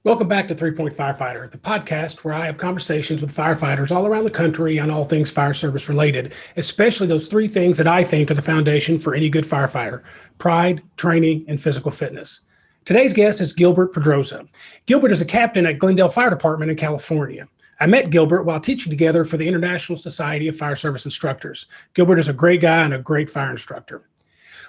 Welcome back to 3 Point Firefighter, the podcast where I have conversations with firefighters all around the country on all things fire service related, especially those three things that I think are the foundation for any good firefighter: pride, training, and physical fitness. Today's guest is Gilbert Pedroza. Gilbert is a captain at Glendale Fire Department in California. I met Gilbert while teaching together for the International Society of Fire Service Instructors. Gilbert is a great guy and a great fire instructor.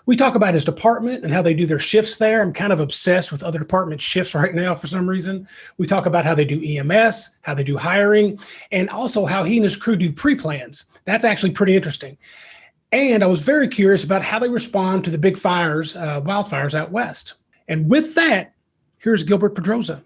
We talk about his department and how they do their shifts there. I'm kind of obsessed with other department shifts right now for some reason. We talk about how they do EMS, how they do hiring, and also how he and his crew do pre-plans. That's actually pretty interesting. And I was very curious about how they respond to the big fires, wildfires out west. And with that, here's Gilbert Pedroza.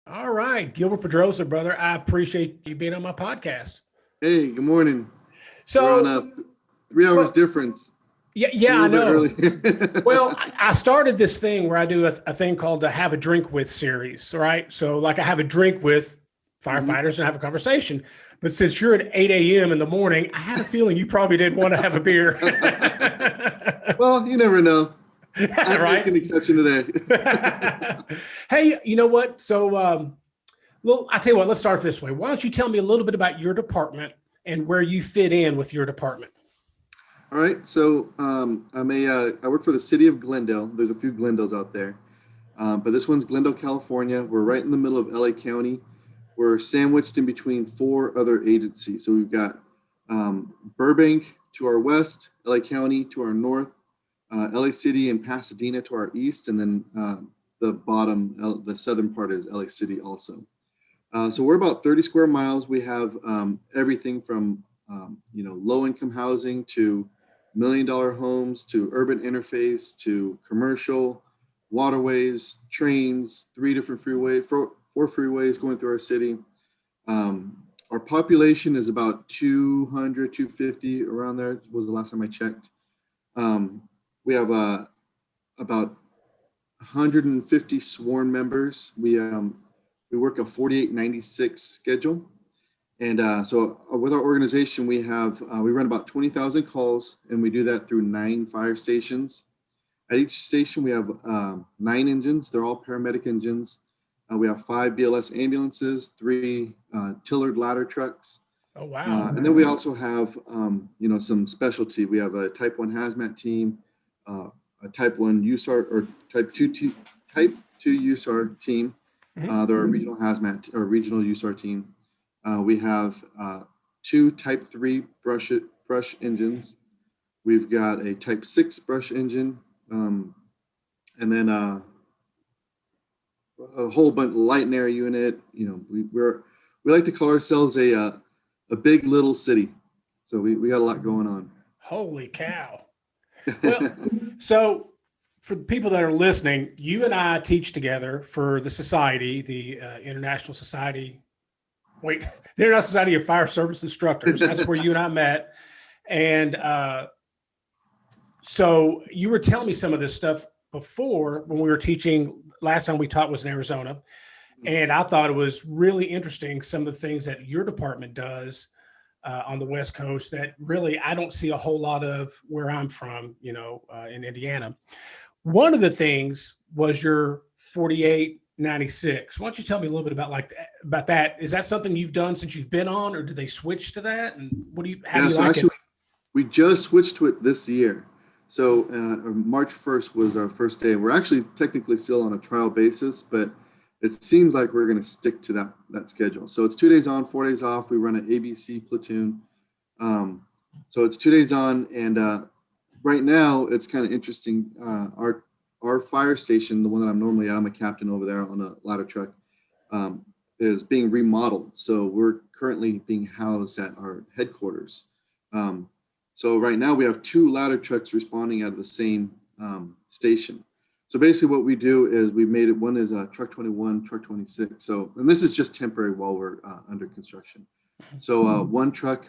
All right, Gilbert Pedroza, brother, I appreciate you being on my podcast. Hey, good morning. So, we're on a 3 hours difference. Yeah, I know. Well, I started this thing where I do a thing called the Have a Drink With series, right? So like I have a drink with firefighters and have a conversation. But since you're at 8 a.m. in the morning, I had a feeling you probably didn't want to have a beer. Well, you never know. I'll Right? make an exception today. Hey, you know what? So, I tell you what, let's start this way. Why don't you tell me a little bit about your department and where you fit in with your department? All right. So I work for the city of Glendale. There's a few Glendales out there. But this one's Glendale, California. We're right in the middle of LA County. We're sandwiched in between 4 other agencies. So we've got Burbank to our west, LA County to our north, LA City and Pasadena to our east, and then the southern part is LA City also. So we're about 30 square miles. We have everything from low-income housing to $1 million homes to urban interface to commercial, waterways, trains, 4 freeways going through our city. Our population is about 200, 250 around there. That was the last time I checked. We have about 150 sworn members. We work a 48-96 schedule. And so with our organization, we run about 20,000 calls, and we do that through 9 fire stations. At each station, we have 9 engines. They're all paramedic engines. We have 5 BLS ambulances, 3 tillered ladder trucks. Oh, wow. And then we also have, some specialty. We have a type 1 hazmat team, a type 1 USAR or type 2 USAR team. They're a regional hazmat or regional USAR team. We have 2 type 3 brush engines. We've got a type 6 brush engine, and then a whole bunch light and air unit. We like to call ourselves a big little city. So we got a lot going on. Holy cow. Well, so for the people that are listening, you and I teach together for the society, the International Society. The International Society of Fire Service Instructors. That's where you and I met. And so you were telling me some of this stuff before when we were teaching. Last time we taught was in Arizona. And I thought it was really interesting, some of the things that your department does on the West Coast that really I don't see a whole lot of where I'm from, in Indiana. One of the things was your 48-96. Why don't you tell me a little bit about that? Is that something you've done since you've been on, or did they switch to that? And how do you like it? We just switched to it this year. So March 1st was our first day. We're actually technically still on a trial basis, but it seems like we're going to stick to that schedule. So it's 2 days on, 4 days off. We run an ABC platoon. So it's 2 days on, and right now it's kind of interesting. Our fire station, the one that I'm normally at, I'm a captain over there on a ladder truck, is being remodeled. So we're currently being housed at our headquarters. So right now we have 2 ladder trucks responding out of the same station. So basically what we do is we made it, one is truck 21, truck 26. So, and this is just temporary while we're under construction. So one truck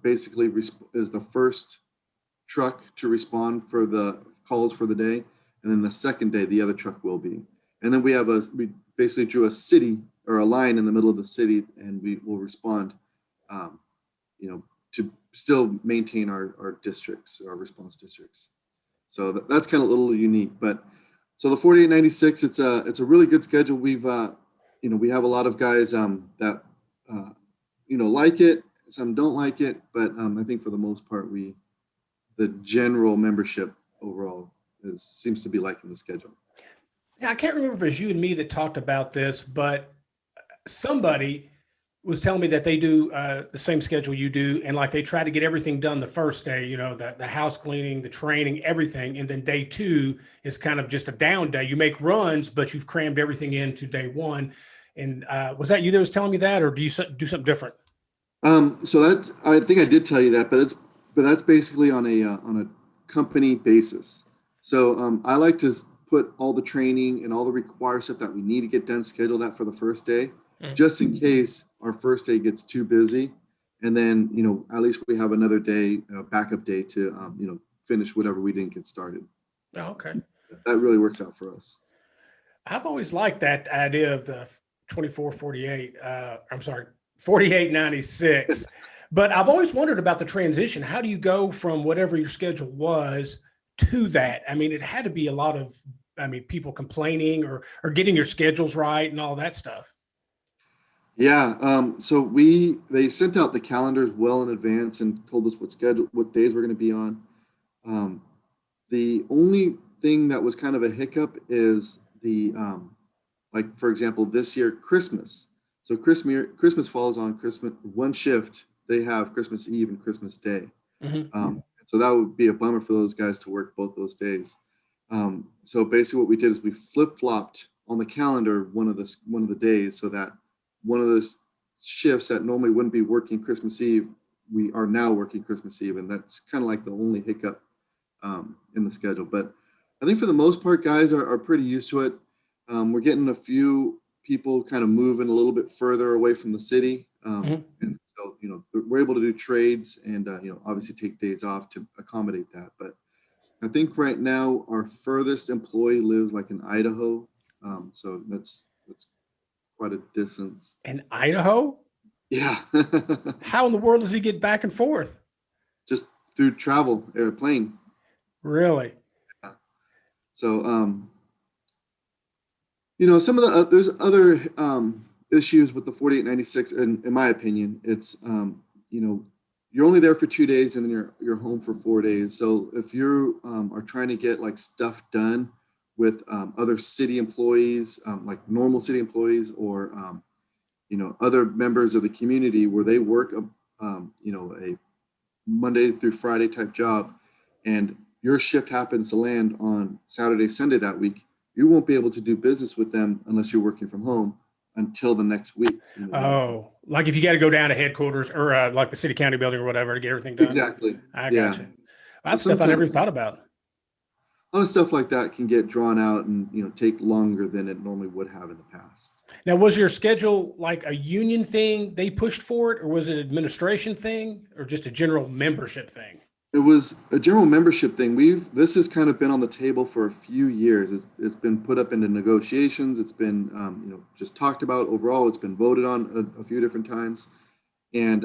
basically is the first truck to respond for the calls for the day. And then the second day, the other truck will be. And then we basically drew a city or a line in the middle of the city, and we will respond, to still maintain our districts, our response districts. So that's kind of a little unique, but so the 4896, it's a really good schedule. We've we have a lot of guys that like it. Some don't like it, but I think for the most part, the general membership overall seems to be liking the schedule. Now, I can't remember if it was you and me that talked about this, but somebody was telling me that they do the same schedule you do, and like they try to get everything done the first day, the house cleaning, the training, everything, and then day two is kind of just a down day. You make runs, but you've crammed everything into day one. And was that you that was telling me that, or do you do something different? So I think I did tell you that, but that's basically on a company basis. So I like to put all the training and all the required stuff that we need to get done, schedule that for the first day, just in case our first day gets too busy, and then at least we have another day, backup day to finish whatever we didn't get started. Oh, okay. That really works out for us. I've always liked that idea of the 24/48. I'm sorry, 48/96. But I've always wondered about the transition. How do you go from whatever your schedule was to that? I mean, it had to be a lot of, people complaining or getting your schedules right and all that stuff. Yeah. So they sent out the calendars well in advance and told us what days we're going to be on. The only thing that was kind of a hiccup is like for example, this year, Christmas. So Christmas falls on Christmas one shift. They have Christmas Eve and Christmas Day. So that would be a bummer for those guys to work both those days. So basically what we did is we flip-flopped on the calendar one of the days, so that one of the shifts that normally wouldn't be working Christmas Eve, we are now working Christmas Eve. And that's kind of like the only hiccup in the schedule. But I think for the most part, guys are pretty used to it. We're getting a few people kind of moving a little bit further away from the city. And so, we're able to do trades and, obviously take days off to accommodate that. But I think right now our furthest employee lives like in Idaho. So that's quite a distance. In Idaho? Yeah. How in the world does he get back and forth? Just through travel, airplane. Really? Yeah. So, some of there's other issues with the 4896, and in my opinion, it's you're only there for 2 days and then you're home for 4 days. So if you are trying to get like stuff done with other city employees, like normal city employees, or other members of the community where they work a Monday through Friday type job, and your shift happens to land on Saturday, Sunday that week, you won't be able to do business with them unless you're working from home until the next week. Oh, like if you got to go down to headquarters or like the city county building or whatever to get everything done. Exactly. I got you. That's stuff I never even thought about. A lot of stuff like that can get drawn out and take longer than it normally would have in the past. Now, was your schedule like a union thing they pushed for it, or was it an administration thing, or just a general membership thing? It was a general membership thing. This has kind of been on the table for a few years. It's been put up into negotiations. It's been just talked about overall. It's been voted on a few different times, and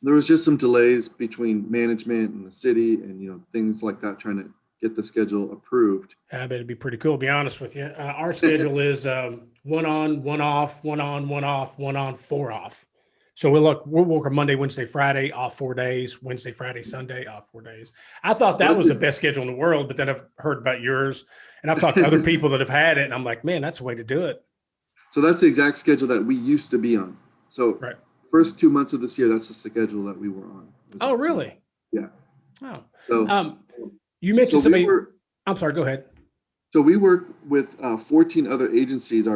there was just some delays between management and the city, and things like that, trying to get the schedule approved. I bet it'd be pretty cool. To be honest with you, our schedule is 1 on, 1 off, 1 on, 1 off, 1 on, 4 off. So we'll work on Monday, Wednesday, Friday, off 4 days, Wednesday, Friday, Sunday, off 4 days. I thought that was the best schedule in the world, but then I've heard about yours and I've talked to other people that have had it, and I'm like, man, that's the way to do it. So that's the exact schedule that we used to be on. So right. First 2 months of this year, that's the schedule that we were on. Oh, really? Yeah. Oh, so you mentioned somebody. I'm sorry, go ahead. So we work with 14 other agencies.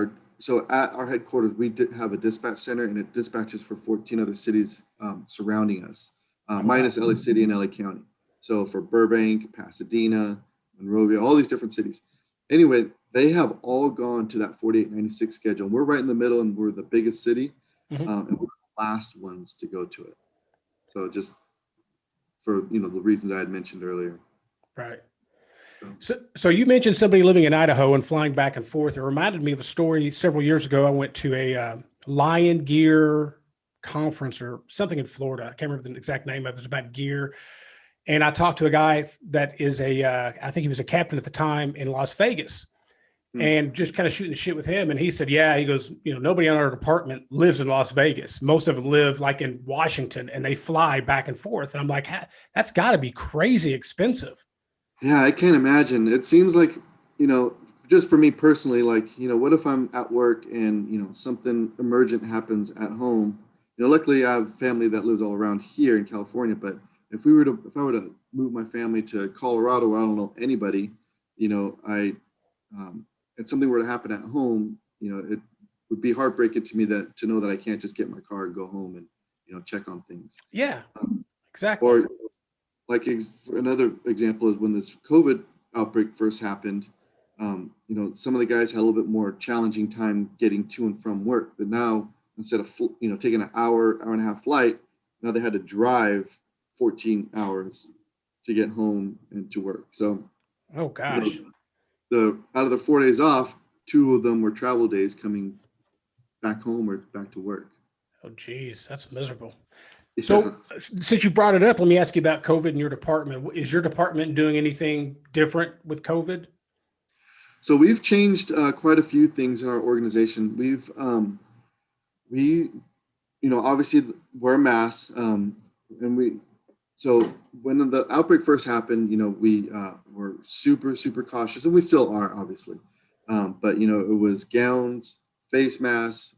So at our headquarters, we did have a dispatch center, and it dispatches for 14 other cities surrounding us, minus LA City and LA County. So for Burbank, Pasadena, Monrovia, all these different cities. Anyway, they have all gone to that 4896 schedule. We're right in the middle, and we're the biggest city, and we're the last ones to go to it. So just for the reasons I had mentioned earlier. Right. So you mentioned somebody living in Idaho and flying back and forth. It reminded me of a story several years ago. I went to a Lion Gear conference or something in Florida. I can't remember the exact name of it. It was about gear. And I talked to a guy that is I think he was a captain at the time in Las Vegas, Hmm. and just kind of shooting the shit with him. And he said, yeah, he goes, nobody on our department lives in Las Vegas. Most of them live like in Washington and they fly back and forth. And I'm like, that's got to be crazy expensive. Yeah, I can't imagine. It seems like, you know, just for me personally, like, what if I'm at work and, something emergent happens at home? Luckily I have family that lives all around here in California, but if I were to move my family to Colorado where I don't know anybody, I, and something were to happen at home, it would be heartbreaking to me to know that I can't just get in my car and go home and, check on things. Yeah, Um, exactly. or like another example is when this COVID outbreak first happened. Some of the guys had a little bit more challenging time getting to and from work. But now, instead of taking an hour and a half flight, now they had to drive 14 hours to get home and to work. So, Oh you know, gosh. the out of the 4 days off, 2 of them were travel days coming back home or back to work. Oh geez, that's miserable. Yeah. So since you brought it up, let me ask you about COVID in your department. Is your department doing anything different with COVID? So we've changed quite a few things in our organization. We obviously wear masks, and so when the outbreak first happened, we were super, super cautious, and we still are, obviously. But, it was gowns, face masks,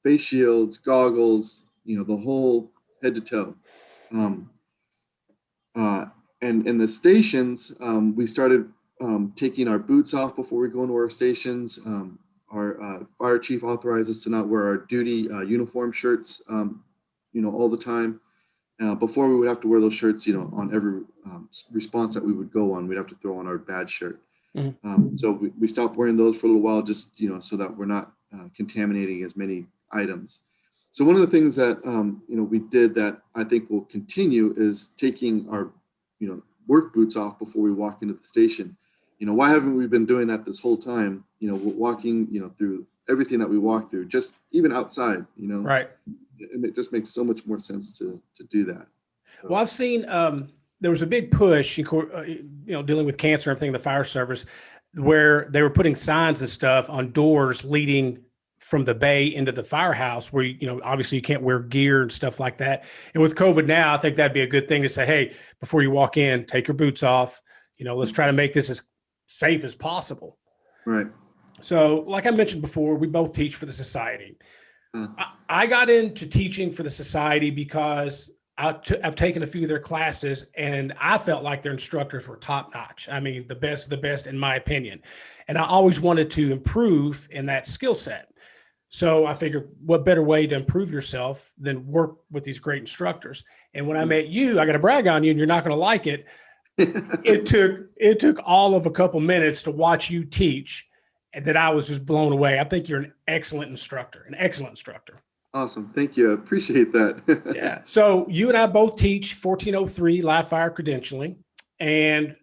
face shields, goggles, the whole head to toe. Um, uh, and in the stations, we started taking our boots off before we go into our stations. Our fire chief authorized us to not wear our duty uniform shirts, all the time. Before we would have to wear those shirts, on every response that we would go on, we'd have to throw on our badge shirt. Mhm. So we stopped wearing those for a little while, just, so that we're not contaminating as many items. So one of the things that, we did that I think will continue is taking our, work boots off before we walk into the station. Why haven't we been doing that this whole time? Walking, through everything that we walk through, just even outside, Right. and it just makes so much more sense to do that. Well, So, I've seen there was a big push, dealing with cancer and everything in the fire service, where they were putting signs and stuff on doors leading from the bay into the firehouse, where obviously you can't wear gear and stuff like that. And with COVID now, I think that'd be a good thing to say, hey, before you walk in, take your boots off. Let's try to make this as safe as possible. right. So, like I mentioned before, we both teach for the society. Uh, I got into teaching for the society because I've taken a few of their classes and I felt like their instructors were top notch. I mean, the best of the best, in my opinion. And I always wanted to improve in that skill set. So I figured, what better way to improve yourself than work with these great instructors? And when I met you, I got to brag on you, and you're not going to like it. It took all of a couple minutes to watch you teach, and that I was just blown away. I think you're an excellent instructor, an excellent instructor. Awesome. Thank you. I appreciate that. Yeah. So you and I both teach 1403 live fire credentialing, and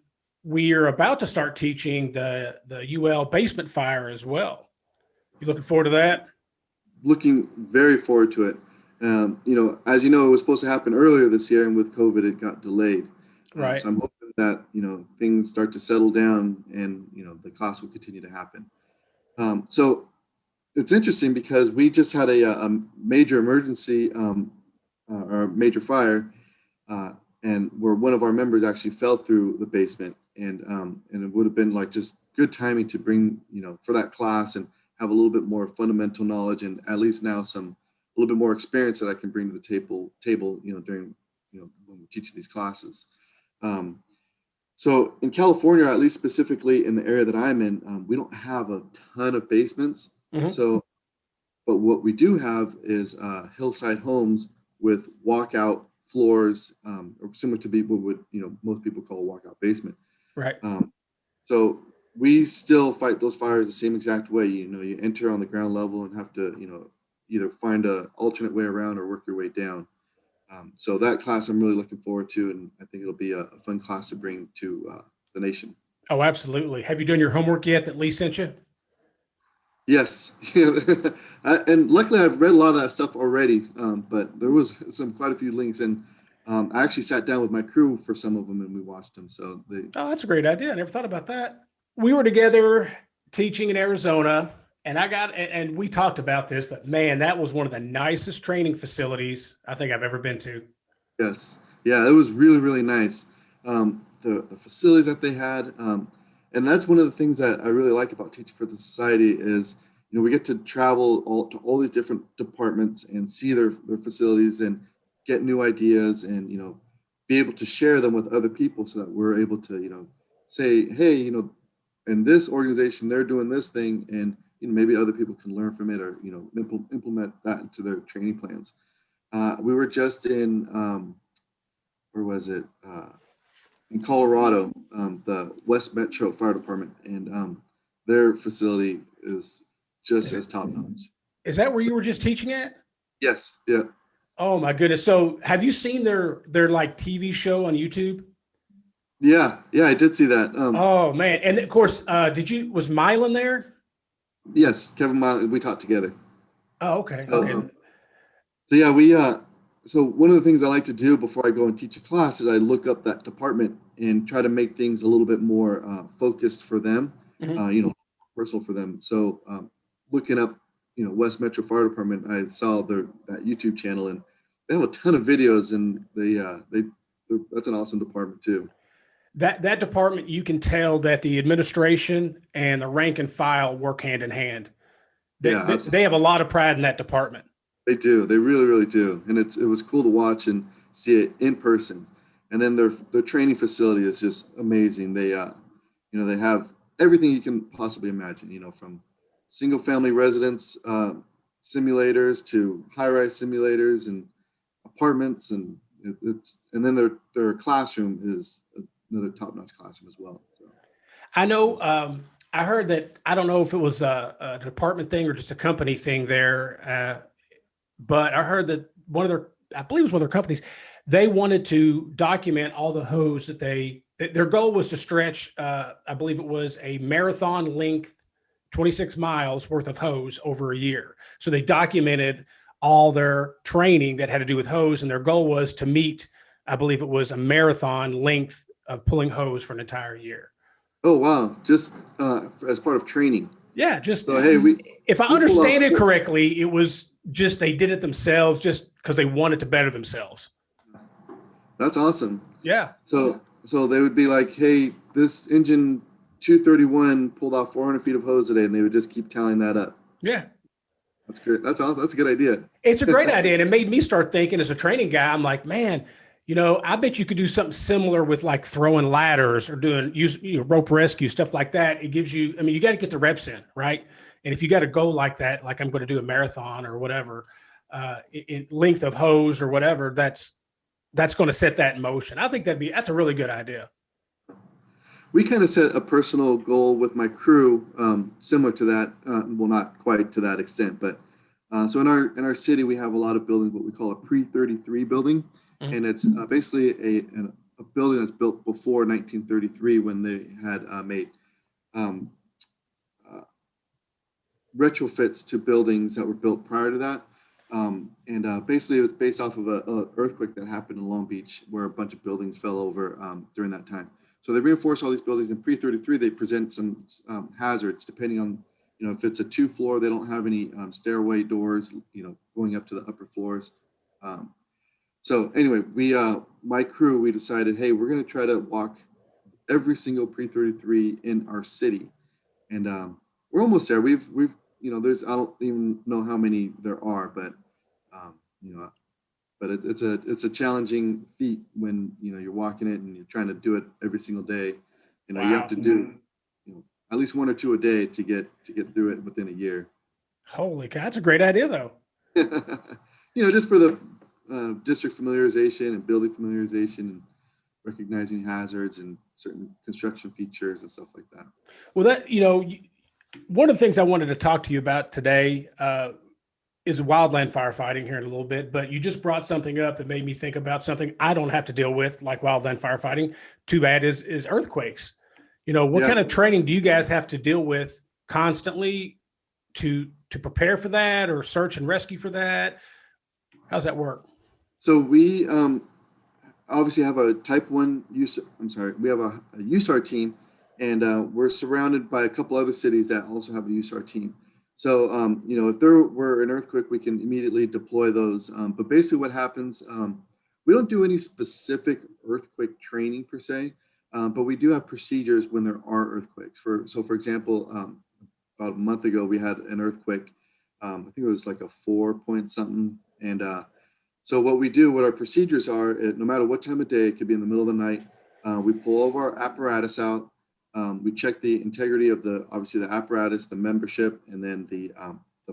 we are about to start teaching the UL basement fire as well. You looking forward to that? Looking very forward to it. As you know, it was supposed to happen earlier this year, and with COVID, it got delayed. Right. So I'm hoping that things start to settle down, and the class will continue to happen. So it's interesting because we just had a major emergency, or a major fire, uh, and where one of our members actually fell through the basement, and it would have been like just good timing to bring for that class and have a little bit more fundamental knowledge, and at least now a little bit more experience that I can bring to the table during when we teach these classes. Um, so in California, at least specifically in the area that I'm in, we don't have a ton of basements. Mhm. So, but what we do have is hillside homes with walkout floors, or similar to what would most people call a walkout basement. Right. Um, so we still fight those fires the same exact way. You enter on the ground level and have to either find a alternate way around or work your way down. So that class I'm really looking forward to, and I think it'll be a fun class to bring to the nation. Oh, absolutely. Have you done your homework yet that Lee sent you? Yes, yeah, and luckily I've read a lot of that stuff already. But there was quite a few links, and I actually sat down with my crew for some of them, and we watched them. So they, Oh, that's a great idea. I never thought about that. We were together teaching in Arizona, and and we talked about this, but man, that was one of the nicest training facilities I think I've ever been to. yes, yeah, it was really really nice. The facilities that they had, and that's one of the things that I really like about Teaching for the Society is, we get to travel to all these different departments and see their facilities and get new ideas, and be able to share them with other people so that we're able to say, hey, in this organization they're doing this thing, and maybe other people can learn from it, or implement that into their training plans. We were just in where was it? In Colorado, the West Metro Fire Department, and their facility is just Is as it, top notch. is that where So you were just teaching at? yes, yeah, Oh my goodness. So have you seen their like TV show on YouTube? yeah, yeah. I did see that. Oh man. And of course, was Mylan there? Yes, Kevin Miley, we taught together. Oh, okay. So, Okay. so yeah, we. So one of the things I like to do before I go and teach a class is I look up that department and try to make things a little bit more focused for them, Mhm. personal for them. So looking up, West Metro Fire Department, I saw that YouTube channel, and they have a ton of videos, and that's an awesome department too. That department, you can tell that the administration and the rank and file work hand in hand. Yeah, They have a absolutely. lot of pride in that department. They do. They really, really do. And it was cool to watch and see it in person. And then their training facility is just amazing. They have everything you can possibly imagine. From single family residence simulators to high rise simulators and apartments, and and then their classroom is another top notch classroom as well. So I know. it's, I heard that I don't know if it was a department thing or just a company thing there, but I heard that I believe it was one of their companies, they wanted to document all the hose their goal was to stretch, I believe it was a marathon length, 26 miles worth of hose over a year. So they documented all their training that had to do with hose, and their goal was to meet, I believe it was a marathon length of pulling hose for an entire year. oh wow, just as part of training. Yeah, just So hey, if I we pull understand off it correctly, it was just they did it themselves just because they wanted to better themselves. That's awesome. Yeah. So they would be like, hey, this engine 231 pulled off 400 feet of hose today, and they would just keep tallying that up. Yeah. That's good. That's awesome. That's a good idea. It's a great idea. And it made me start thinking as a training guy, I'm like, man, I bet you could do something similar with like throwing ladders or rope rescue, stuff like that. It gives you, I mean, you got to get the reps in, right? And if you got to go like that, like I'm going to do a marathon or whatever, in length of hose or whatever, that's going to set that in motion. I think that's a really good idea. We kind of set a personal goal with my crew, similar to that. Well, not quite to that extent, but so in our city we have a lot of buildings, what we call a pre-33 building, Mhm. and it's basically a building that's built before 1933 when they had made um, uh, retrofits to buildings that were built prior to that. And basically, it was based off of a earthquake that happened in Long Beach, where a bunch of buildings fell over during that time. So they reinforced all these buildings. In pre-33, they present some hazards depending on, if it's a two-floor, they don't have any stairway doors, going up to the upper floors. Um, so anyway, my crew, we decided, hey, we're going to try to walk every single pre-33 in our city, and we're almost there. We've there's, I don't even know how many there are, but um, you know, it's a challenging feat when you're walking it and you're trying to do it every single day. You have Wow. to do at least one or two a day to get through it within a year. Holy cow. That's a great idea though. Just for the district familiarization and building familiarization and recognizing hazards and certain construction features and stuff like that. Well, one of the things I wanted to talk to you about today is wildland firefighting here in a little bit, but you just brought something up that made me think about something I don't have to deal with, like wildland firefighting. Too bad is earthquakes. What kind of training do you guys have to deal with constantly to prepare for that, or search and rescue for that? How's that work? So we obviously have a type 1 use. I'm sorry, we have a USAR team, and we're surrounded by a couple other cities that also have a USAR team. So, if there were an earthquake, we can immediately deploy those. But basically, what happens, we don't do any specific earthquake training per se, but we do have procedures when there are earthquakes. For example, about a month ago, we had an earthquake. I think it was like a 4 point something, and so what our procedures are, no matter what time of day, it could be in the middle of the night, we pull all of our apparatus out. We check the integrity of obviously the apparatus, the membership, and then the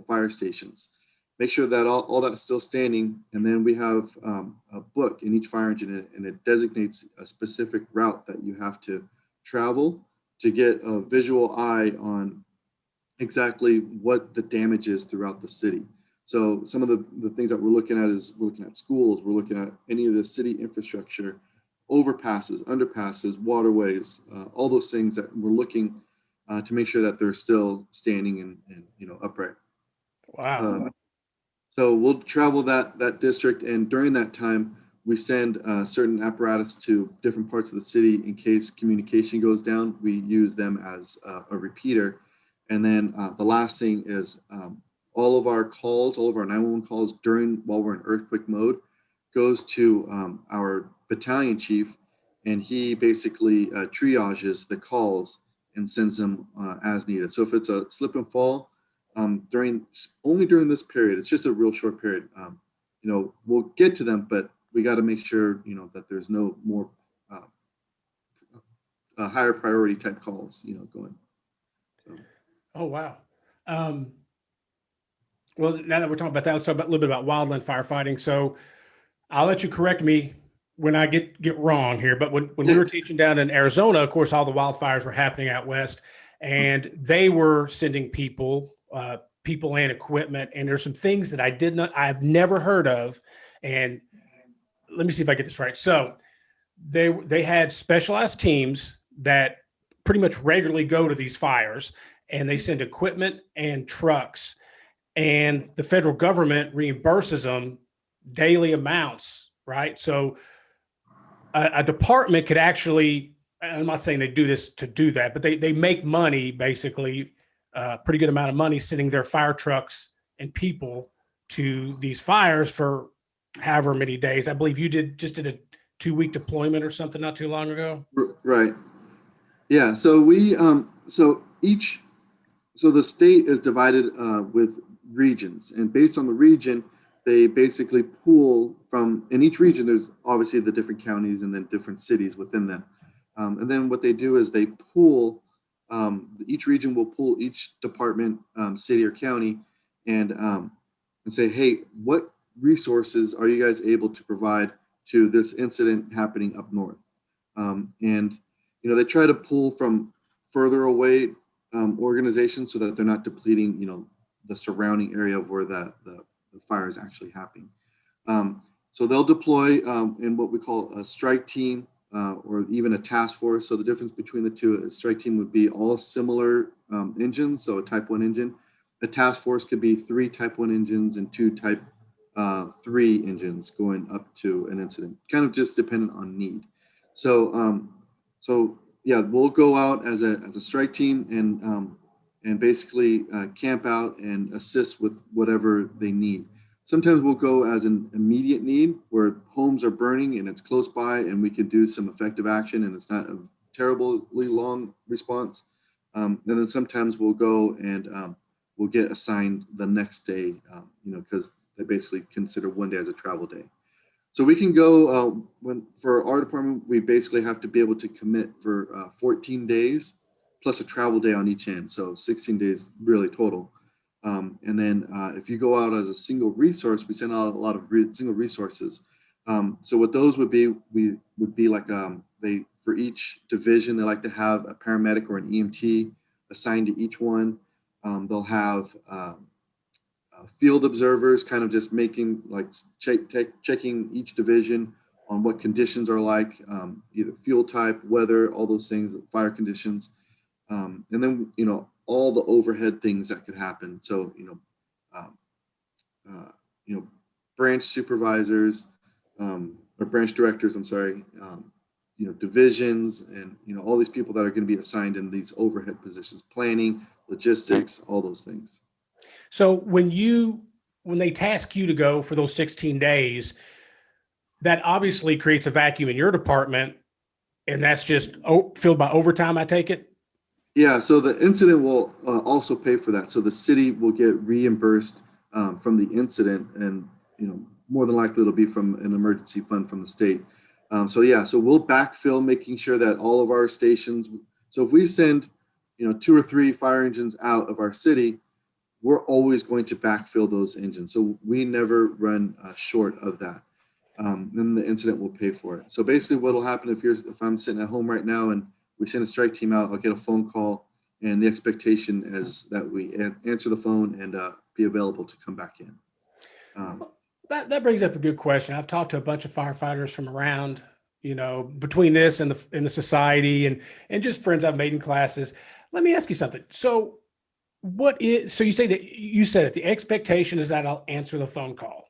fire stations. Make sure that all that's still standing. And then we have a book in each fire engine, and it designates a specific route that you have to travel to get a visual eye on exactly what the damage is throughout the city. So some of the things that we're looking at is we're looking at schools, we're looking at any of the city infrastructure, overpasses, underpasses, waterways, all those things that we're looking to make sure that they're still standing and upright. Wow. So we'll travel that district, and during that time, we send certain apparatus to different parts of the city in case communication goes down. We use them as a repeater. And then the last thing is all of our calls, all of our 911 calls while we're in earthquake mode, goes to our battalion chief, and he basically triages the calls and sends them as needed. So if it's a slip and fall, only during this period, it's just a real short period. We'll get to them, but we got to make sure that there's no more higher priority type calls going. So. Oh wow. Well, now that we're talking about that, let's talk about a little bit about wildland firefighting. So I'll let you correct me when I get wrong here, but when we were teaching down in Arizona, of course, all the wildfires were happening out west, and they were sending people and equipment. And there's some things that I've never heard of. And let me see if I get this right. So they had specialized teams that pretty much regularly go to these fires, and they send equipment and trucks, and the federal government reimburses them daily amounts, right? So a department could actually, I'm not saying they do this to do that, but they make money, basically a pretty good amount of money, sending their fire trucks and people to these fires for however many days. I believe you did a 2-week deployment or something not too long ago. Right. Yeah. So the state is divided with regions, and based on the region, they basically pool in each region. There's obviously the different counties and then different cities within them. And then what they do is they pool, each region will pool each department, city or county, and say, hey, what resources are you guys able to provide to this incident happening up north? And they try to pull from further away organizations so that they're not depleting, the surrounding area of where the fire is actually happening. So they'll deploy in what we call a strike team or even a task force. So the difference between the two, a strike team would be all similar engines, so a type 1 engine. A task force could be 3 type 1 engines and 2 type 3 engines going up to an incident, kind of just dependent on need. So yeah, we'll go out as a strike team and basically camp out and assist with whatever they need. Sometimes we'll go as an immediate need where homes are burning and it's close by and we can do some effective action and it's not a terribly long response. And then sometimes we'll go and we'll get assigned the next day, because they basically consider one day as a travel day. So we can go for our department, we basically have to be able to commit for 14 days plus a travel day on each end. So 16 days really total. And then if you go out as a single resource, we send out a lot of single resources. So what those would be, like for each division, they like to have a paramedic or an EMT assigned to each one. They'll have field observers kind of just making checking each division on what conditions are like, either fuel type, weather, all those things, fire conditions. And then, all the overhead things that could happen. So, um, uh, you know, branch supervisors, or branch directors, I'm sorry, divisions, and, all these people that are going to be assigned in these overhead positions, planning, logistics, all those things. So when they task you to go for those 16 days, that obviously creates a vacuum in your department, and that's just filled by overtime, I take it? Yeah, so the incident will also pay for that. So the city will get reimbursed from the incident, and more than likely it'll be from an emergency fund from the state. So yeah, so we'll backfill, making sure that all of our stations. So if we send, 2 or 3 fire engines out of our city, we're always going to backfill those engines. So we never run short of that. Then the incident will pay for it. So basically, what will happen if I'm sitting at home right now and we send a strike team out, I'll get a phone call, and the expectation is that we answer the phone and be available to come back in. That brings up a good question. I've talked to a bunch of firefighters from around, between this and the society, and just friends I've made in classes. Let me ask you something. So you say that you said it, the expectation is that I'll answer the phone call.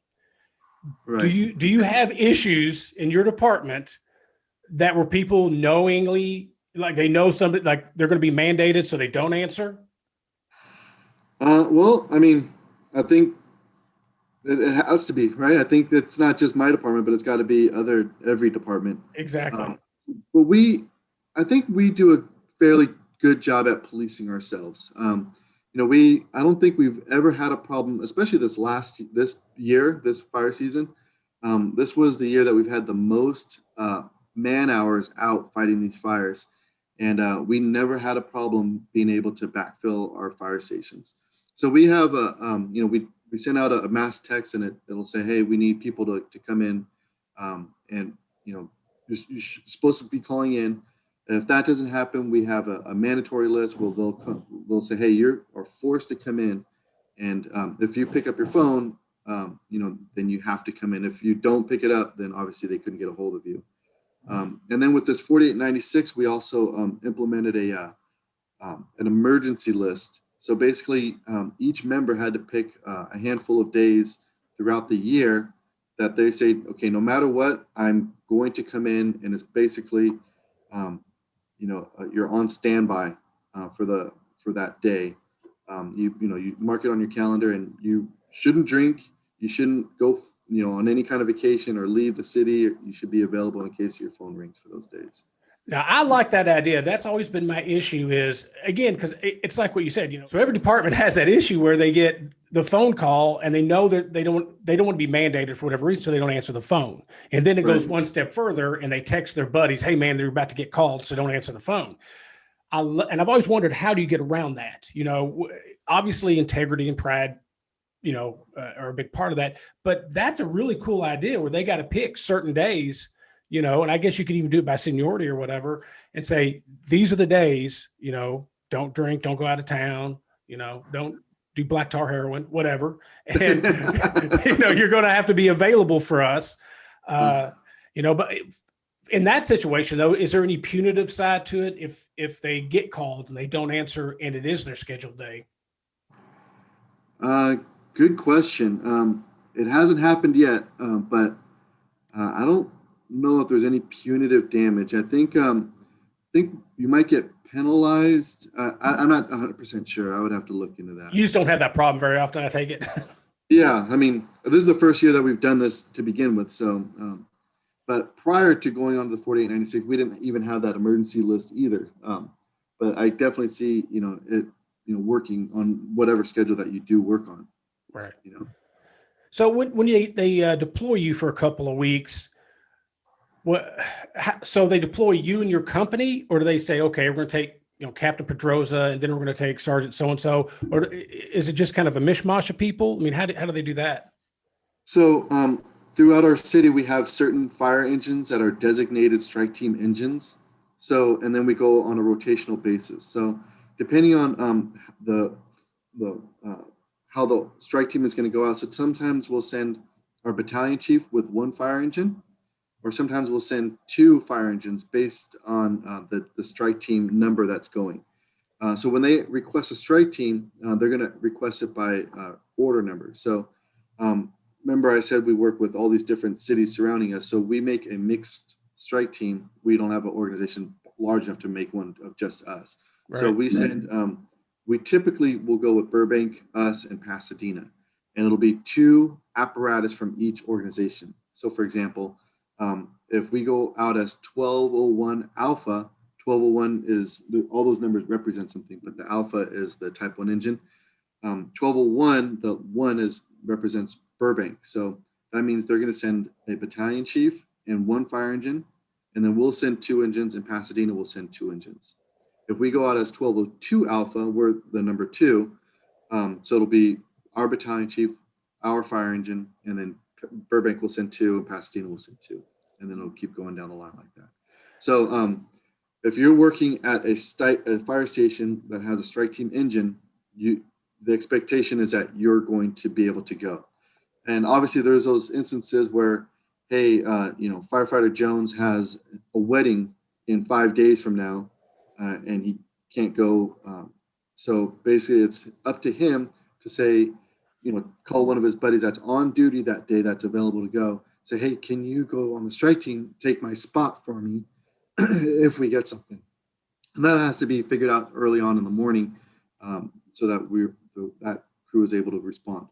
Right. Do you have issues in your department that were people knowingly, like they know somebody, like they're going to be mandated so they don't answer? Well, I mean, I think it has to be, right. I think it's not just my department, but it's got to be every department. Exactly. But I think we do a fairly good job at policing ourselves. I don't think we've ever had a problem, especially this year, this fire season. This was the year that we've had the most man hours out fighting these fires, and we never had a problem being able to backfill our fire stations. So we have we send out a mass text, and it'll say, hey, we need people to come in, and you're supposed to be calling in. And if that doesn't happen, we have a mandatory list where they'll say, hey, you are forced to come in. And if you pick up your phone, then you have to come in. If you don't pick it up, then obviously they couldn't get a hold of you. And then with this 4896, we also implemented an emergency list. So basically, each member had to pick a handful of days throughout the year that they say, okay, no matter what, I'm going to come in, and it's basically, you're on standby for that day. You mark it on your calendar, and you shouldn't drink. You shouldn't go, on any kind of vacation or leave the city. You should be available in case your phone rings for those days. Now, I like that idea. That's always been my issue is, again, because it's like what you said, so every department has that issue where they get the phone call and they know that they don't want to be mandated for whatever reason, so they don't answer the phone. And then it goes one step further, and they text their buddies, hey, man, they're about to get called, so don't answer the phone. And I've always wondered, how do you get around that? Obviously integrity and pride, are a big part of that. But that's a really cool idea where they got to pick certain days, and I guess you could even do it by seniority or whatever, and say, these are the days, don't drink, don't go out of town, don't do black tar heroin, whatever. And, you're going to have to be available for us. But in that situation, though, is there any punitive side to it if they get called and they don't answer and it is their scheduled day? Good question. It hasn't happened yet, but I don't know if there's any punitive damage. I think you might get penalized. I'm not 100% sure. I would have to look into that. You just don't have that problem very often, I take it. Yeah, I mean, this is the first year that we've done this to begin with. So, but prior to going on to the 4896, we didn't even have that emergency list either. But I definitely see, it, working on whatever schedule that you do work on. Right. So when they deploy you for a couple of weeks, so they deploy you and your company, or do they say, okay, we're going to take, Captain Pedroza, and then we're going to take Sergeant so-and-so, or is it just kind of a mishmash of people? I mean, how do they do that? So throughout our city, we have certain fire engines that are designated strike team engines. So, and then we go on a rotational basis. So depending on how the strike team is going to go out. So sometimes we'll send our battalion chief with one fire engine, or sometimes we'll send 2 fire engines based on the strike team number that's going. So when they request a strike team, they're going to request it by order number. So remember I said we work with all these different cities surrounding us. So we make a mixed strike team. We don't have an organization large enough to make one of just us. Right. So we send, we typically will go with Burbank, us, and Pasadena. And it'll be 2 apparatus from each organization. So for example, if we go out as 1201 Alpha, 1201 is, all those numbers represent something, but the Alpha is the Type 1 engine. 1201, the 1 represents Burbank. So that means they're going to send a battalion chief and 1 fire engine, and then we'll send 2 engines, and Pasadena will send 2 engines. If we go out as 1202 Alpha, we're the number 2. So it'll be our battalion chief, our fire engine, and then Burbank will send 2, and Pasadena will send 2. And then it'll keep going down the line like that. So if you're working at a fire station that has a strike team engine, the expectation is that you're going to be able to go. And obviously there's those instances where, hey, firefighter Jones has a wedding in 5 days from now, and he can't go. So basically it's up to him to say, call one of his buddies that's on duty that day that's available to go. Say, hey, can you go on the strike team, take my spot for me if we get something? And that has to be figured out early on in the morning, so that that crew is able to respond.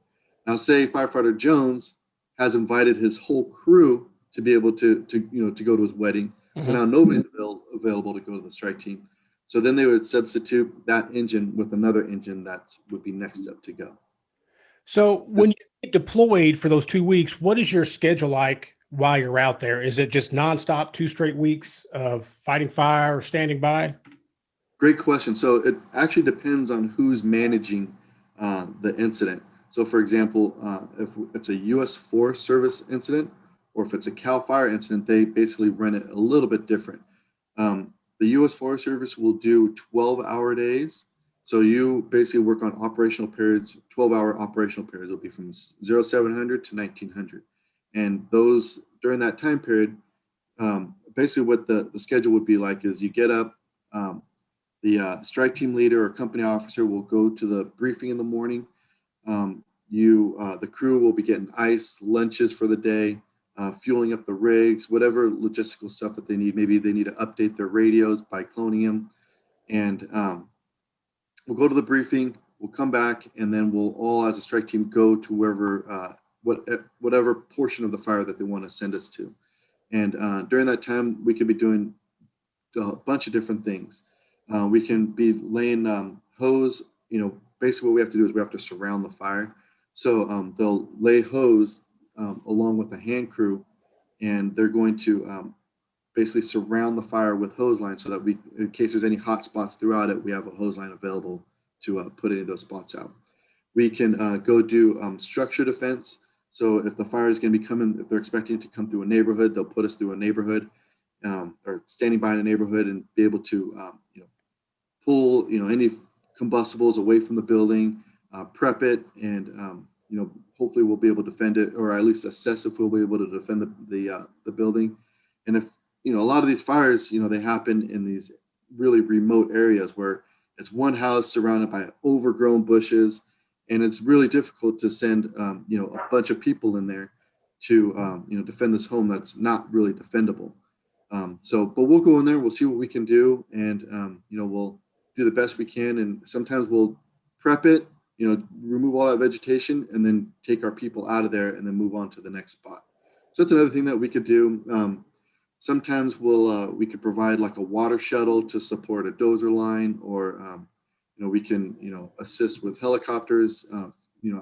Now, say firefighter Jones has invited his whole crew to be able to go to his wedding. Mm-hmm. So now nobody's available to go to the strike team. So then they would substitute that engine with another engine that would be next up to go. So when you get deployed for those 2 weeks, what is your schedule like while you're out there? Is it just nonstop 2 straight weeks of fighting fire or standing by? Great question. So it actually depends on who's managing the incident. So for example, if it's a U.S. Forest Service incident, or if it's a CAL FIRE incident, they basically run it a little bit different. The U.S. Forest Service will do 12-hour days. So you basically work on operational periods, 12-hour operational periods will be from 0700 to 1900. And those, during that time period, basically what the schedule would be like is you get up, the strike team leader or company officer will go to the briefing in the morning. The crew will be getting ice, lunches for the day, fueling up the rigs, whatever logistical stuff that they need. Maybe they need to update their radios by cloning them. And we'll go to the briefing, we'll come back, and then we'll all as a strike team go to wherever, whatever portion of the fire that they want to send us to. And during that time, we could be doing a bunch of different things. We can be laying hose. Basically what we have to do is we have to surround the fire. So they'll lay hose along with the hand crew, and they're going to basically surround the fire with hose lines so that we, in case there's any hot spots throughout it, we have a hose line available to put any of those spots out. We can go do structure defense. So if the fire is going to be coming, if they're expecting it to come through a neighborhood, they'll put us through a neighborhood, or standing by in a neighborhood and be able to pull any combustibles away from the building, prep it, and hopefully we'll be able to defend it, or at least assess if we'll be able to defend the building. And if a lot of these fires, they happen in these really remote areas where it's one house surrounded by overgrown bushes, and it's really difficult to send a bunch of people in there to defend this home that's not really defendable. But we'll go in there, we'll see what we can do, and we'll do the best we can. And sometimes we'll prep it, remove all that vegetation, and then take our people out of there and then move on to the next spot. So that's another thing that we could do. Sometimes we could provide like a water shuttle to support a dozer line, or we can assist with helicopters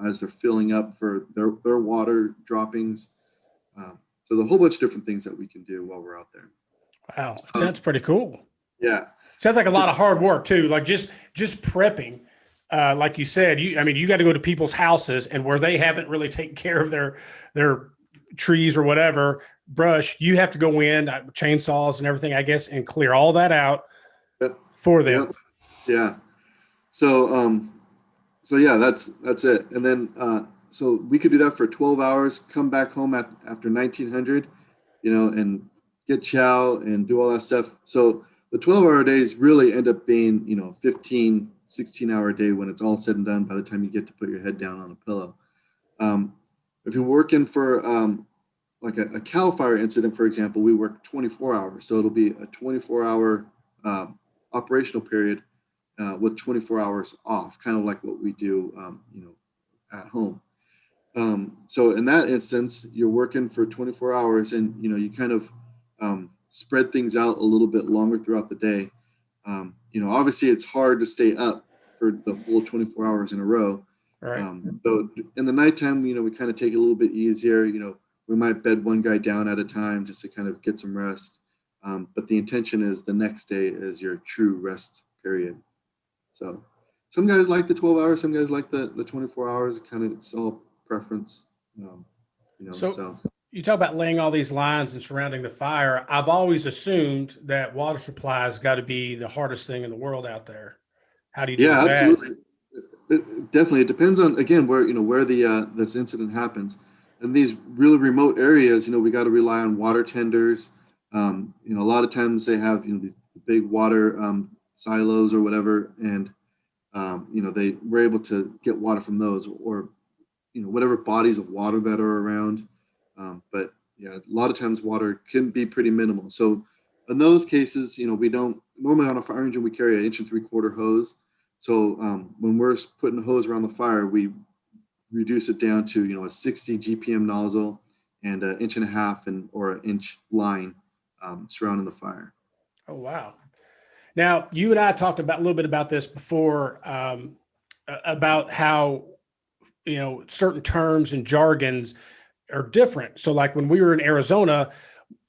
as they're filling up for their water droppings. So there's a whole bunch of different things that we can do while we're out there. Wow, sounds pretty cool. Yeah, sounds like a lot of hard work too. Like just prepping, like you said. You got to go to people's houses, and where they haven't really taken care of their trees or whatever brush, you have to go in, chainsaws and everything, I guess, and clear all that out for them. Yeah. So yeah, that's it. And then so we could do that for 12 hours, come back home after 1900, and get chow and do all that stuff. So the 12-hour days really end up being, 15, 16-hour day when it's all said and done by the time you get to put your head down on a pillow. Um, if you're working for like a CAL FIRE incident, for example, we work 24 hours. So it'll be a 24-hour operational period with 24 hours off, kind of like what we do, at home. So in that instance, you're working for 24 hours and, you kind of spread things out a little bit longer throughout the day. Obviously it's hard to stay up for the full 24 hours in a row. Right. So in the nighttime, we kind of take it a little bit easier. We might bed one guy down at a time just to kind of get some rest. But the intention is the next day is your true rest period. So some guys like the 12 hours, some guys like the 24 hours. Kind of, it's all preference, So so. you talk about laying all these lines and surrounding the fire. I've always assumed that water supply has got to be the hardest thing in the world out there. How do you deal Yeah, with that? absolutely. Definitely. It depends on, again, where the this incident happens. In these really remote areas, we got to rely on water tenders. A lot of times they have, these big water silos or whatever, and they were able to get water from those, or whatever bodies of water that are around. But yeah, a lot of times water can be pretty minimal. So in those cases, we don't normally on a fire engine we carry an 1.75 inch hose. So when we're putting a hose around the fire, we reduce it down to a 60 GPM nozzle and 1.5 inch or an inch line surrounding the fire. Oh, wow. Now, you and I talked about a little bit about this before, about how, certain terms and jargons are different. So like when we were in Arizona,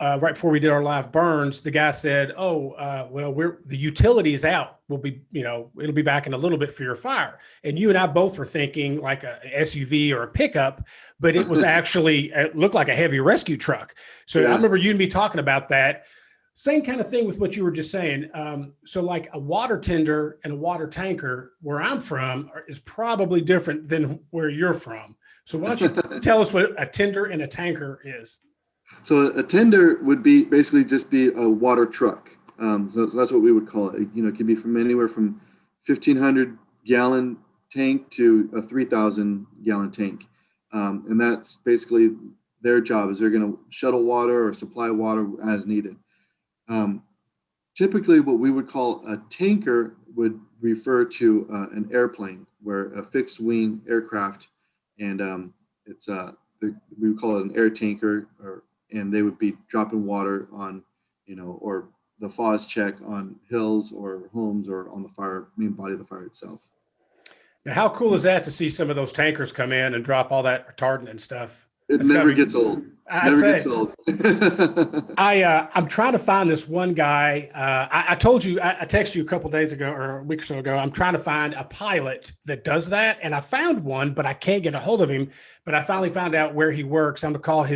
right before we did our live burns, the guy said, "Oh, well, the utility is out. We'll be, it'll be back in a little bit for your fire." And you and I both were thinking like a SUV or a pickup, but it was actually, it looked like a heavy rescue truck. So I Yeah. remember you and me talking about that. Same kind of thing with what you were just saying. So like a water tender and a water tanker where I'm from is probably different than where you're from. So why don't you tell us what a tender and a tanker is? So a tender would be basically just be a water truck. So that's what we would call it. It can be from anywhere from 1,500 gallon tank to a 3,000 gallon tank. And that's basically their job is they're going to shuttle water or supply water as needed. Um, Typically what we would call a tanker would refer to an airplane where a fixed wing aircraft, and we would call it an air tanker, and they would be dropping water on, or the FOS check on hills or homes or on the main body of the fire itself. Now, how cool is that to see some of those tankers come in and drop all that retardant and stuff? It That's gotta never be, gets old. I'd Never say. gets old. I'm trying to find this one guy. I told you, I texted you a couple days ago or a week or so ago. I'm trying to find a pilot that does that, and I found one, but I can't get a hold of him. But I finally found out where he works. I'm gonna call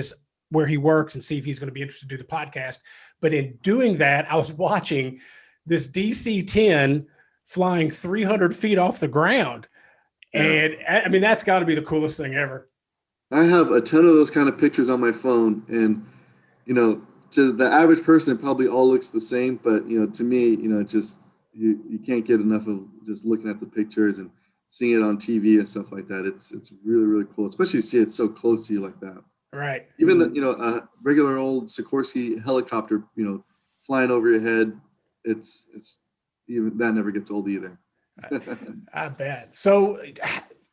where he works and see if he's going to be interested to do the podcast. But in doing that, I was watching this DC-10 flying 300 feet off the ground, Yeah. and I mean that's got to be the coolest thing ever. I have a ton of those kind of pictures on my phone, and to the average person, it probably all looks the same. But to me, just you can't get enough of just looking at the pictures and seeing it on TV and stuff like that. It's really really cool, especially to see it so close to you like that. Right. Even a regular old Sikorsky helicopter, flying over your head, it's even that never gets old either. I bet. So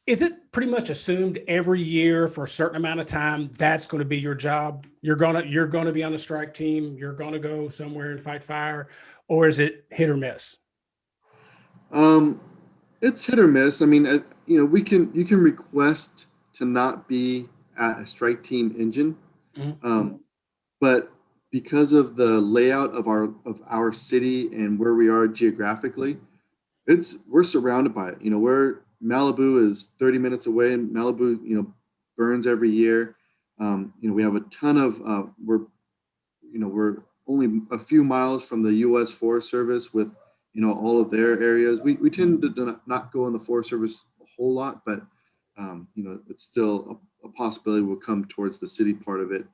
is it pretty much assumed every year for a certain amount of time that's going to be your job? You're going to be on a strike team, you're going to go somewhere and fight fire, or is it hit or miss? Um, it's hit or miss. I mean, you can request to not be at a strike team engine, Mhm. but because of the layout of our city and where we are geographically, we're surrounded by it. Where Malibu is 30 minutes away, and Malibu, burns every year. We have a ton of we're only a few miles from the U.S. Forest Service with all of their areas. We tend to not go in the Forest Service a whole lot, but it's still a possibility we'll come towards the city part of it.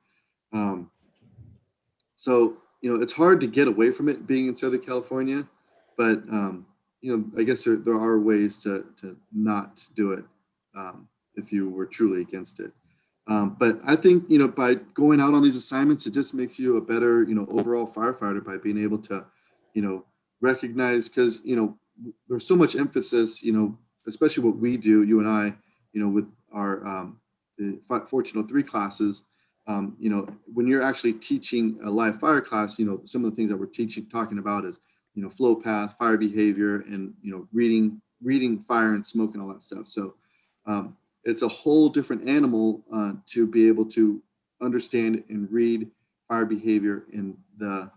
So it's hard to get away from it being in Southern California, but I guess there are ways to not do it if you were truly against it. But I think, by going out on these assignments, it just makes you a better, overall firefighter by being able to, recognize, because, there's so much emphasis, especially what we do, you and I, with our the 1403 classes, when you're actually teaching a live fire class, some of the things that we're talking about is, flow path, fire behavior, and, reading fire and smoke and all that stuff. So, it's a whole different animal to be able to understand and read fire behavior in the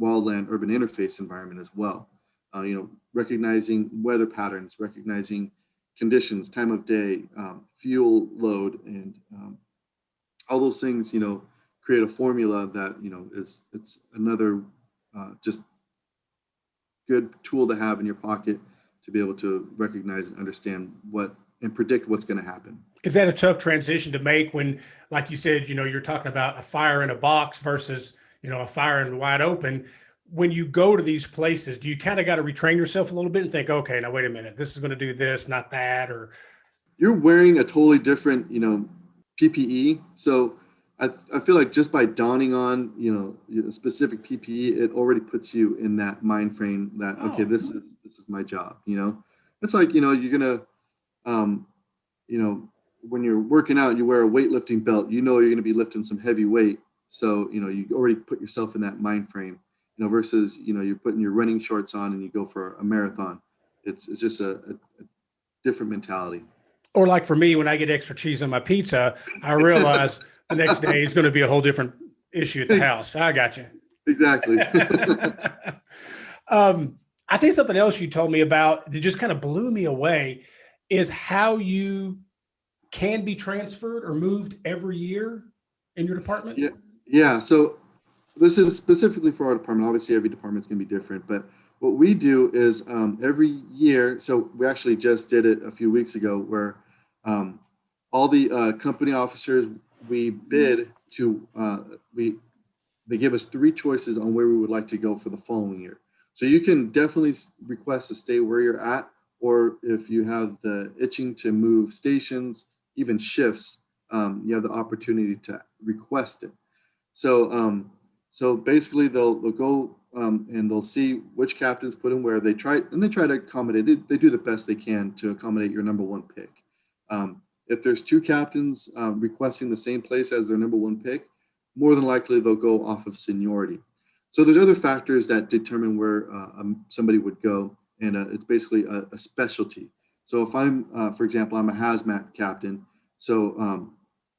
wildland urban interface environment as well. Recognizing weather patterns, recognizing conditions, time of day, fuel load, and all those things, create a formula that, it's another just good tool to have in your pocket to be able to recognize and understand and predict what's going to happen. Is that a tough transition to make when, like you said, you're talking about a fire in a box versus, a fire in the wide open? When you go to these places, do you kind of got to retrain yourself a little bit and think, okay, now wait a minute, this is going to do this, not that? Or you're wearing a totally different, PPE. So I feel like just by donning on, a specific PPE, it already puts you in that mind frame that, okay, this is my job. It's like, you're gonna when you're working out, you wear a weightlifting belt, you're going to be lifting some heavy weight. So, you already put yourself in that mind frame, versus, you're putting your running shorts on and you go for a marathon. It's just a different mentality. Or like for me, when I get extra cheese on my pizza, I realize the next day is going to be a whole different issue at the house. I got you. Exactly. I tell you something else you told me about that just kind of blew me away is how you can be transferred or moved every year in your department. Yeah. So this is specifically for our department. Obviously, every department is going to be different, but what we do is every year. So we actually just did it a few weeks ago, where all the company officers, we bid to they give us 3 choices on where we would like to go for the following year. So you can definitely request to stay where you're at, or if you have the itching to move stations, even shifts, you have the opportunity to request it. So basically they'll go and they'll see which captains put in where. They try to accommodate. They do the best they can to accommodate your number 1 pick. If there's 2 captains requesting the same place as their number 1 pick, more than likely they'll go off of seniority. So there's other factors that determine where somebody would go, and it's basically a specialty. So if I'm, for example, I'm a hazmat captain, so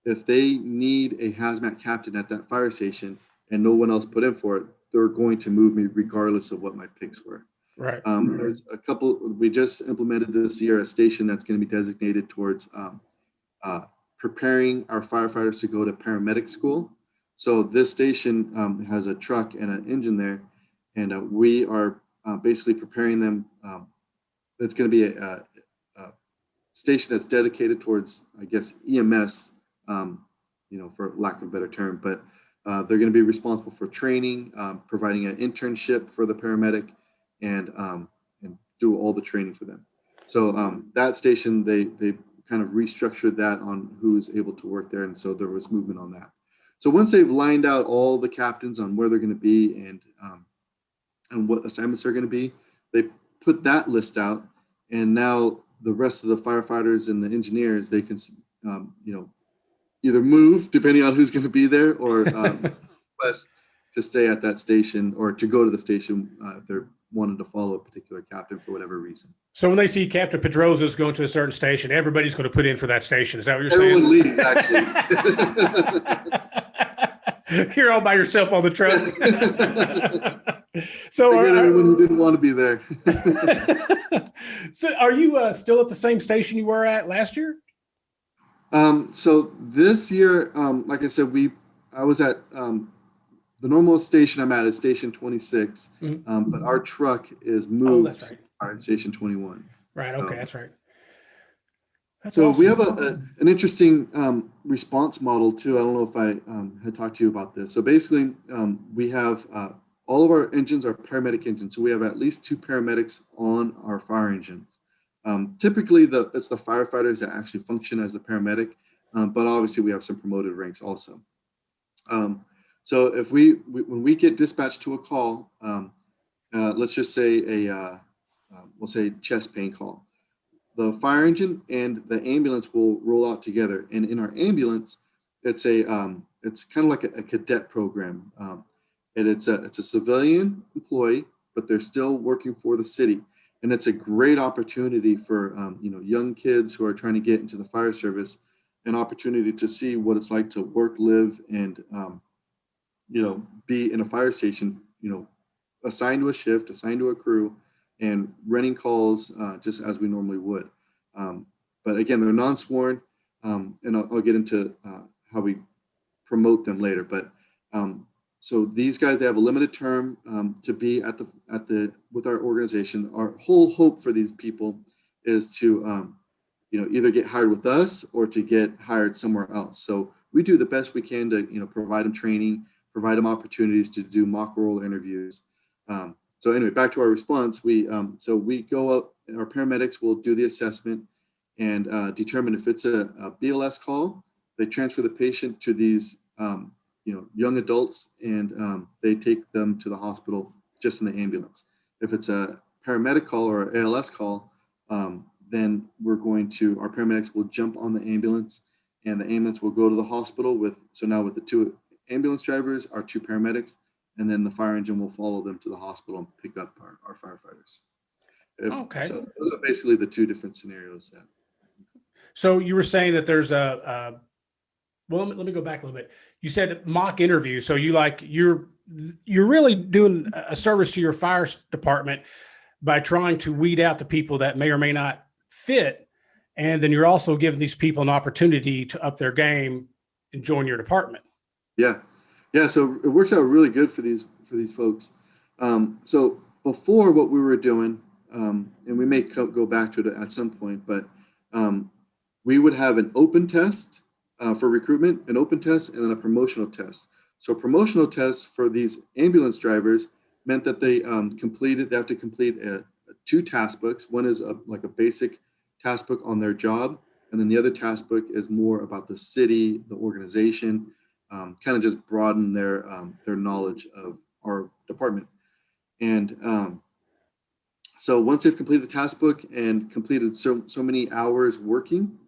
if they need a hazmat captain at that fire station and no one else put in for it, they're going to move me regardless of what my picks were. Right. There's a couple, we just implemented this year a station that's going to be designated towards preparing our firefighters to go to paramedic school. So this station has a truck and an engine there, and we are basically preparing them. It's going to be a station that's dedicated towards, I guess, EMS, for lack of a better term, but they're going to be responsible for training, providing an internship for the paramedic, and do all the training for them. So that station, they kind of restructured that on who's able to work there, and so there was movement on that. So once they've lined out all the captains on where they're going to be and what assignments they're going to be, they put that list out, and now the rest of the firefighters and the engineers, they can either move depending on who's going to be there, or request to stay at that station or to go to the station if they're wanting to follow a particular captain for whatever reason. So when they see Captain Pedroza is going to a certain station, everybody's going to put in for that station. Is that what you're saying? Everyone leaves, actually. You're all by yourself on the truck. So everyone who didn't want to be there. So are you still at the same station you were at last year? So this year, like I said, I was at the normal station I'm at is station 26, but our truck is moved that's right. to station 21. Right. So, okay. That's right. That's So we awesome. have an interesting response model too. I don't know if I had talked to you about this. So basically, we have all of our engines are paramedic engines. So we have at least 2 paramedics on our fire engines. Typically, it's the firefighters that actually function as the paramedic, but obviously we have some promoted ranks also. So if when we get dispatched to a call, let's just say we'll say chest pain call, the fire engine and the ambulance will roll out together. And in our ambulance, it's it's kind of like a cadet program. And it's a civilian employee, but they're still working for the city. And it's a great opportunity for young kids who are trying to get into the fire service, an opportunity to see what it's like to work, live, and be in a fire station. Assigned to a shift, assigned to a crew, and running calls just as we normally would. But again, they're non-sworn, and I'll get into how we promote them later. But so these guys, they have a limited term to be at the with our organization. Our whole hope for these people is to either get hired with us or to get hired somewhere else. So we do the best we can to provide them training, provide them opportunities to do mock role interviews. So anyway, back to our response, we go up, our paramedics will do the assessment and determine if it's a BLS call. They transfer the patient to these young adults, and they take them to the hospital just in the ambulance. If it's a paramedic call or an ALS call, then our paramedics will jump on the ambulance, and the ambulance will go to the hospital with the 2 ambulance drivers, our 2 paramedics, and then the fire engine will follow them to the hospital and pick up our firefighters. Okay. So those are basically the 2 different scenarios. So you were saying that there's well, let me go back a little bit. You said mock interview. So you're really doing a service to your fire department by trying to weed out the people that may or may not fit. And then you're also giving these people an opportunity to up their game and join your department. Yeah. So it works out really good for these folks. So before, what we were doing, and we may go back to it at some point, but we would have an open test for recruitment, an open test, and then a promotional test. So a promotional test for these ambulance drivers meant that they have to complete 2 task books. One is like a basic task book on their job, and then the other task book is more about the city, the organization, kind of just broaden their knowledge of our department. And so once they've completed the task book and completed so many hours working,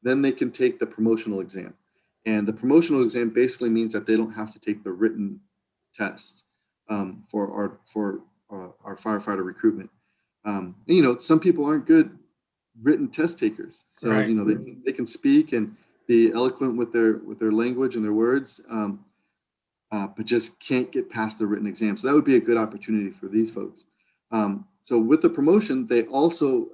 then they can take the promotional exam. And the promotional exam basically means that they don't have to take the written test for our firefighter recruitment. Some people aren't good written test takers, so right. They can speak and be eloquent with their language and their words, but just can't get past the written exam. So that would be a good opportunity for these folks. So with the promotion, they also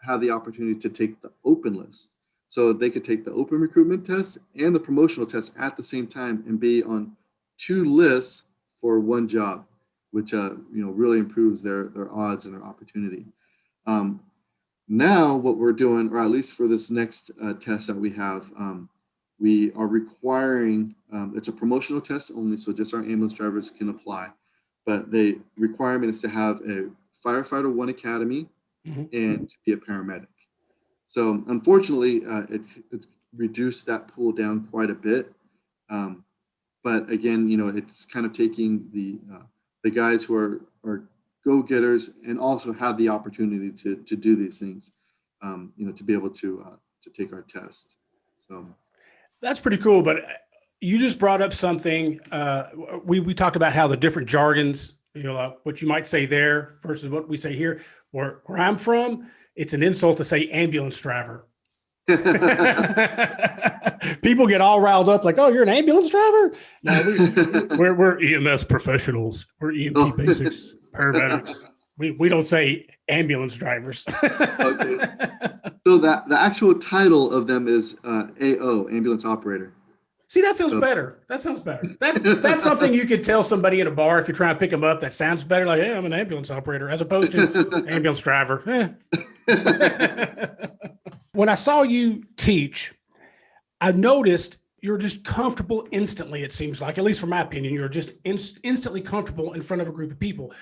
have the opportunity to take the open list. So they could take the open recruitment test and the promotional test at the same time and be on 2 lists for 1 job, which really improves their odds and their opportunity. Now what we're doing, or at least for this next test that we have, we are requiring, it's a promotional test only, so just our ambulance drivers can apply, but the requirement is to have a Firefighter 1 Academy and to be a paramedic. So unfortunately, it's reduced that pool down quite a bit. But again, it's kind of taking the guys who are go-getters and also have the opportunity to do these things, to be able to take our test. So that's pretty cool. But you just brought up something. We talked about how the different jargons, what you might say there versus what we say here. Where I'm from, it's an insult to say ambulance driver. People get all riled up like, oh, you're an ambulance driver? No, we're EMS professionals. We're EMT basics, paramedics. We don't say ambulance drivers. Okay. So the actual title of them is AO, ambulance operator. See, that sounds better. That sounds better. That's something you could tell somebody in a bar if you're trying to pick them up. That sounds better. Like, hey, I'm an ambulance operator, as opposed to ambulance driver. when I saw you teach, I noticed you're just comfortable instantly. It seems like, at least from my opinion, you're just instantly comfortable in front of a group of people.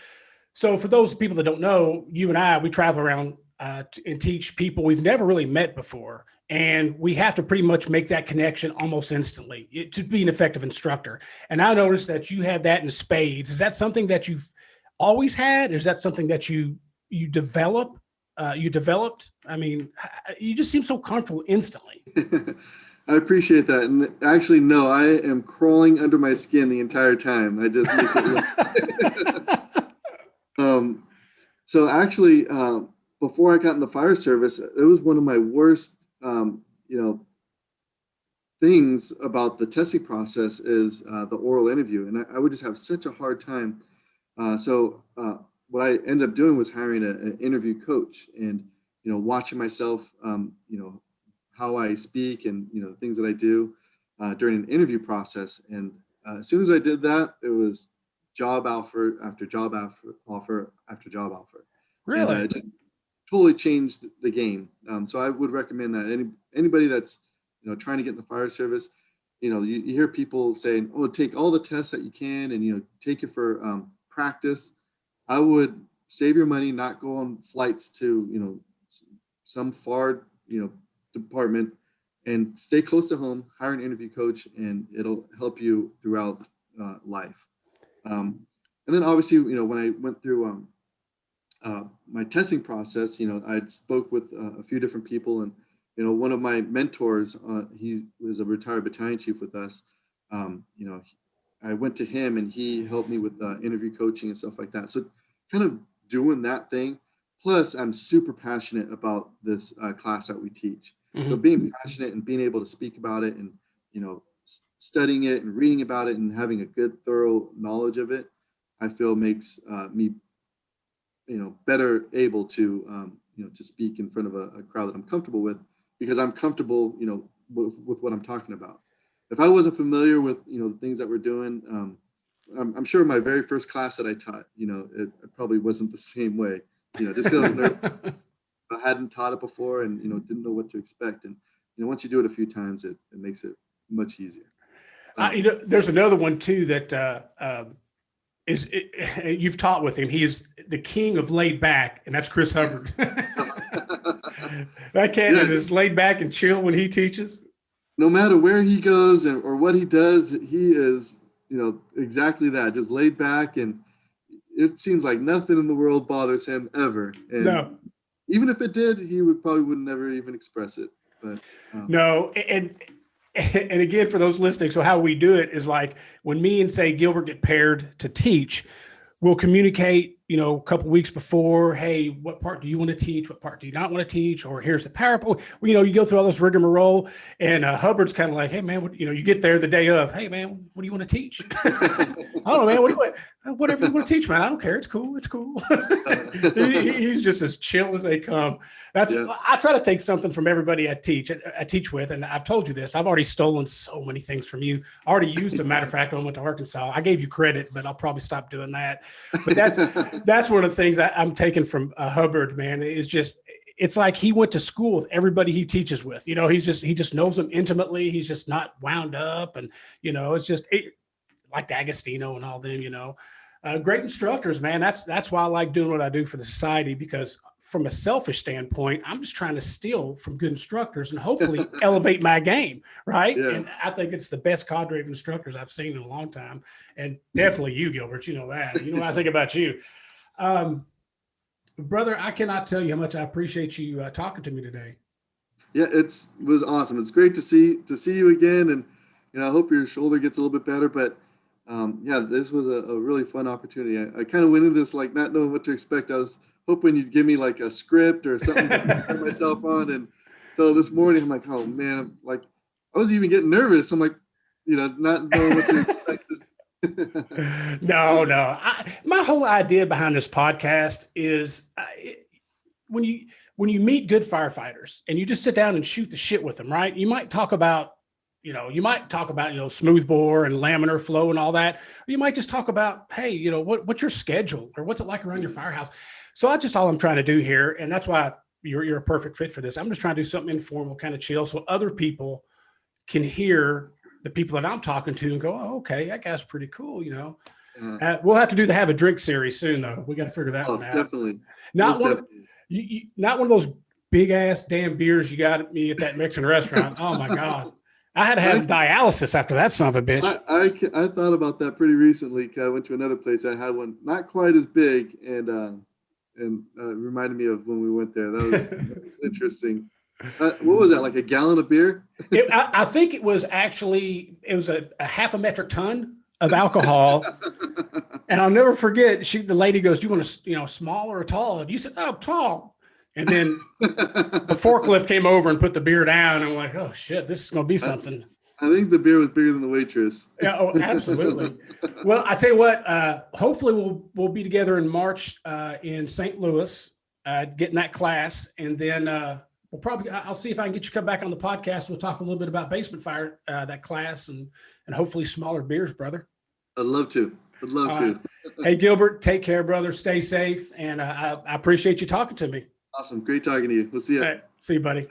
So for those people that don't know, you and I, we travel around and teach people we've never really met before. And we have to pretty much make that connection almost instantly to be an effective instructor. And I noticed that you had that in spades. Is that something that you've always had? Or is that something that you developed? I mean, you just seem so comfortable instantly. I appreciate that. And actually, no, I am crawling under my skin the entire time. I just make it look. So actually, before I got in the fire service, it was one of my worst, things about the testing process is the oral interview. And I would just have such a hard time. So what I ended up doing was hiring an interview coach and, watching myself, how I speak and, things that I do during an interview process. And as soon as I did that, it was job offer after job offer after job offer. Really? And it just totally changed the game. So I would recommend that anybody that's, trying to get in the fire service, you hear people saying, oh, take all the tests that you can and, take it for practice. I would save your money, not go on flights to, some far, department, and stay close to home, hire an interview coach, and it'll help you throughout life. And then obviously, when I went through my testing process, I spoke with a few different people, and, one of my mentors, he was a retired battalion chief with us. I went to him and he helped me with interview coaching and stuff like that. So kind of doing that thing. Plus, I'm super passionate about this class that we teach. Mm-hmm. So being passionate and being able to speak about it and, studying it and reading about it and having a good, thorough knowledge of it, I feel makes me, better able to, to speak in front of a crowd that I'm comfortable with, because I'm comfortable, with what I'm talking about. If I wasn't familiar with, the things that we're doing, I'm sure my very first class that I taught, it probably wasn't the same way, just because I was nervous. I hadn't taught it before and, didn't know what to expect. And, once you do it a few times, it makes it much easier. There's another one too that you've taught with him. He is the king of laid back, and that's Chris Hubbard. That cat is just laid back and chill when he teaches. No matter where he goes or what he does, he is, exactly that, just laid back, and it seems like nothing in the world bothers him ever. And no. Even if it did, he would never even express it. But no, and again, for those listening, so how we do it is like when me and say Gilbert get paired to teach, we'll communicate, a couple weeks before, hey, what part do you want to teach? What part do you not want to teach? Or here's the PowerPoint. Well, you go through all this rigmarole, and Hubbard's kind of like, hey man, you get there the day of, hey man, what do you want to teach? I don't know, man. Whatever you want to teach, man. I don't care. It's cool. It's cool. He's just as chill as they come. I try to take something from everybody I teach with. And I've told you this, I've already stolen so many things from you. I already used a matter of fact, when I went to Arkansas, I gave you credit, but I'll probably stop doing that. But that's one of the things I'm taking from Hubbard, man, is just, it's like he went to school with everybody he teaches with. He just knows them intimately. He's just not wound up. And, it's just like D'Agostino and all them, great instructors, man. That's why I like doing what I do for the society, because from a selfish standpoint, I'm just trying to steal from good instructors and hopefully elevate my game. Right. Yeah. And I think it's the best cadre of instructors I've seen in a long time. And definitely you, Gilbert, you know that. You know what I think about you. Brother, I cannot tell you how much I appreciate you talking to me today. Yeah, it was awesome. It's great to see you again. And, I hope your shoulder gets a little bit better. But this was a really fun opportunity. I kind of went into this like not knowing what to expect. I was hoping you'd give me like a script or something to put myself on. And so this morning I'm like, oh man, I was even getting nervous. I'm like, not knowing what to expect. No. My whole idea behind this podcast is when you meet good firefighters and you just sit down and shoot the shit with them, right? You might talk about smooth bore and laminar flow and all that. Or you might just talk about, hey, what's your schedule or what's it like around your firehouse? So that's just all I'm trying to do here. And that's why you're a perfect fit for this. I'm just trying to do something informal, kind of chill, so other people can hear the people that I'm talking to and go, oh, okay, that guy's pretty cool, you know. We'll have to do the have a drink series soon, though. We got to figure that one out. Definitely. Not not one of those big ass damn beers you got me at that Mexican restaurant. Oh my God. I had to have dialysis after that son of a bitch. I thought about that pretty recently. I went to another place. I had one not quite as big, and reminded me of when we went there. That was interesting. What was that? Like a gallon of beer? I think it was a half a metric ton of alcohol. And I'll never forget. The lady goes, "Do you want a small or a tall?" And you said, "Oh, tall." And then the forklift came over and put the beer down. And I'm like, "Oh shit, this is gonna be something." I think the beer was bigger than the waitress. Yeah, oh, absolutely. Well, I tell you what. Hopefully, we'll be together in March in St. Louis, getting that class, and then I'll see if I can get you to come back on the podcast. We'll talk a little bit about basement fire, that class, and hopefully smaller beers, brother. I'd love to. Hey, Gilbert, take care, brother. Stay safe, and I appreciate you talking to me. Awesome. Great talking to you. We'll see you. All right. See you, buddy.